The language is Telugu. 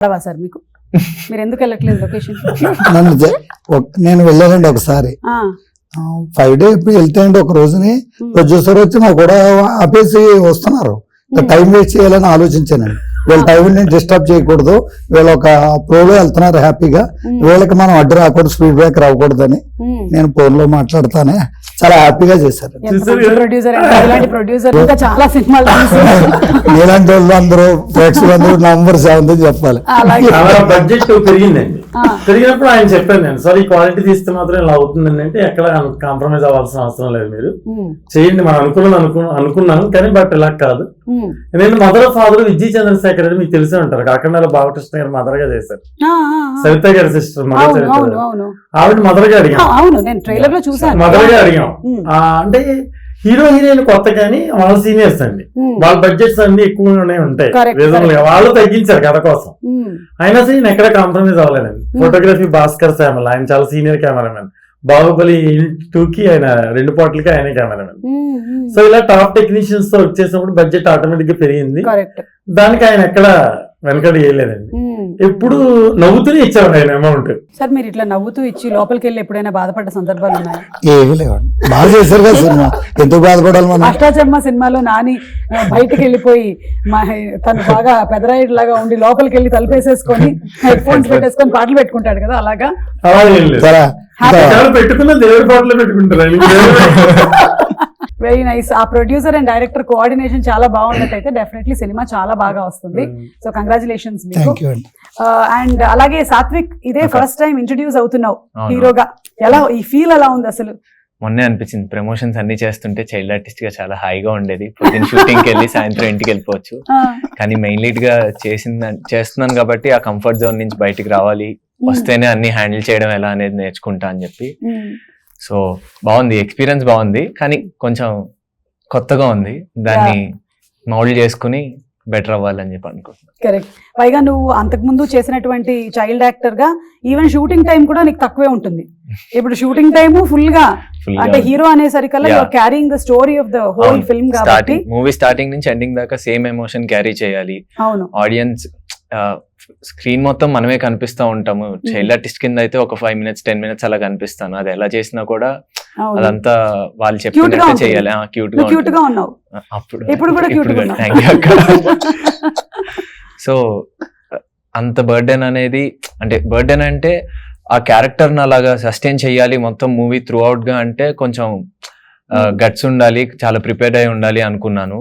సార్ మీకు మీరు ఎందుకు వెళ్ళట్లేదు లొకేషన్? నన్ను నేను వెళ్ళానండి ఒకసారి 5 days వెళ్తే అండి ఒక రోజుని ప్రొడ్యూసర్ వచ్చి నాకు కూడా ఆపేసి వస్తున్నారు. టైం వేస్ట్ చేయాలని ఆలోచించానండి. వీళ్ళ టైం నేను డిస్టర్బ్ చేయకూడదు, వీళ్ళు ఒక ఫ్లోలో వెళ్తున్నారు హ్యాపీగా, వీళ్ళకి మనం అడ్డు రాకూడదు, స్పీడ్ బ్రేక్ రాకూడదని నేను ఫోన్ లో మాట్లాడుతానే చాలా హ్యాపీగా చేశారు. ప్రొడ్యూసర్ ఇంకా చాలా సినిమాలు నీలాంటి వాళ్ళు అందరూ ప్రేక్షకులందరూ నంబర్ 7 చెప్పాలి. బడ్జెట్ పెరిగిందండి. పెరిగినప్పుడు ఆయన చెప్పాను నేను, సార్ ఈ క్వాలిటీ తీస్తే మాత్రం ఇలా అవుతుందండి అంటే ఎక్కడ కాంప్రమైజ్ అవ్వాల్సిన అవసరం లేదు, మీరు చేయండి మనం అనుకున్నాను కానీ బట్ ఇలా కాదు. నేను మదర్ ఫాదర్ విజయ్ చంద్రశేఖర్ అని మీకు తెలిసే ఉంటారు, కాకినాడ బాలకృష్ణ గారు మదర్ గా చేశారు, సవిత గారి సిస్టర్ ఆవిడ మదర్ గా అడిగాం, మదర్ గా అడిగాం. అంటే హీరో హీరోయిన్ కొత్త కానీ వాళ్ళ సీనియర్స్ అండి, వాళ్ళ బడ్జెట్స్ అన్ని ఎక్కువగానే ఉంటాయి రీజనబుల్ గా, వాళ్ళు తగ్గించారు కథ కోసం. అయినా సరే నేను ఎక్కడ కాంప్రమైజ్ అవ్వలేదండి. ఫోటోగ్రఫీ భాస్కర్ శ్యామల్, ఆయన చాలా సీనియర్ కెమెరామెన్. బాహుబలి 2కి ఆయన 2 పాటలకి ఆయన కెమెరామెన్. సో ఇలా టాప్ టెక్నీషియన్స్ తో వచ్చేసినప్పుడు బడ్జెట్ ఆటోమేటిక్ గా పెరిగింది. దానికి ఆయన ఎక్కడ వెనకడ వేయలేదండి, ఎప్పుడు నవ్వుతూనే ఇచ్చారు ఆయన అమౌంట్. సార్ మీరు ఇట్లా నవ్వుతూ ఇచ్చి లోపలికి వెళ్ళి ఎప్పుడైనా బాధపడ్డ సందర్భాలు ఉన్నాయి? ఏమీ లేవండి, బాగా చేశారు కదా సినిమా, ఎందుకు బాధపడాలి మనం? అష్టాచమ్మ సినిమాలో నాని బయటకు వెళ్ళిపోయి తను బాగా పెదరాయుడు లాగా ఉండి లోపలికి వెళ్ళి తలుపేసేసుకొని హెడ్ ఫోన్స్ పెట్టేసుకొని పాటలు పెట్టుకుంటాడు కదా, అలాగా పెట్టుకున్న దేవుడి పాటలు పెట్టుకుంటారు. Very nice. ఆ ప్రొడ్యూసర్ అండ్ డైరెక్టర్ కోఆర్డినేషన్ చాలా బాగున్నట్టయితే డెఫినెట్లీ సినిమా చాలా బాగా వస్తుంది. సో కంగ్రాచులేషన్స్ మీకు. అండ్ అలాగే సాత్విక్, ఇదే ఫస్ట్ టైం ఇంట్రడ్యూస్ అవుతున్నావు హీరోగా, ఎలా ఈ ఫీల్ ఎలా ఉంది అసలు? మొన్నే అనిపించింది, ప్రమోషన్స్ అన్ని చేస్తుంటే చైల్డ్ ఆర్టిస్ట్ గా చాలా హాయిగా ఉండేది. పొద్దున్న షూటింగ్ కి వెళ్ళి సాయంత్రం ఇంటికి వెళ్ళిపోవచ్చు, కానీ మెయిన్ లీడ్ గా చేస్తున్నాను కాబట్టి ఆ కంఫర్ట్ జోన్ నుంచి బయటికి రావాలి, వస్తేనే అన్ని హ్యాండిల్ చేయడం ఎలా అనేది నేర్చుకుంటా అని చెప్పి. సో బాగుంది, ఎక్స్పీరియన్స్ బాగుంది, కానీ కొంచెం కొత్తగా ఉంది, దాన్ని మౌల్డ్ చేసుకుని బెటర్ అవ్వాలని చెప్పి అనుకుంటున్నాను. కరెక్ట్. పైగా నువ్వు అంతకుముందు చేసినటువంటి చైల్డ్ యాక్టర్ గా ఈవెన్ షూటింగ్ టైం కూడా నీకు తక్కువే ఉంటుంది. ఇప్పుడు షూటింగ్ టైమ్ ఫుల్ గా అంటే హీరో అనేసరికల్లా you are carrying the story of the whole film కాబట్టి మూవీ స్టార్టింగ్ నుంచి ఎండింగ్ దాకా సేమ్ ఎమోషన్ క్యారీ చేయాలి. అవును, ఆడియన్స్ స్క్రీన్ మొత్తం మనమే కనిపిస్తూ ఉంటాము. చైల్డ్ ఆర్టిస్ట్ కింద అయితే ఒక 5 minutes 10 minutes అలా కనిపిస్తాను, అది ఎలా చేసినా కూడా అదంతా వాళ్ళు చెప్పినట్టే చేయాలి. క్యూట్ గా ఉన్నావు అప్పుడు, ఇప్పుడు కూడా క్యూట్ గా సో అంత బర్డెన్ అనేది, అంటే బర్డెన్ అంటే ఆ క్యారెక్టర్ ని అలాగా సస్టైన్ చేయాలి మొత్తం మూవీ త్రూ అవుట్ గా, అంటే కొంచెం గట్స్ ఉండాలి, చాలా ప్రిపేర్డ్ అయి ఉండాలి అనుకున్నాను.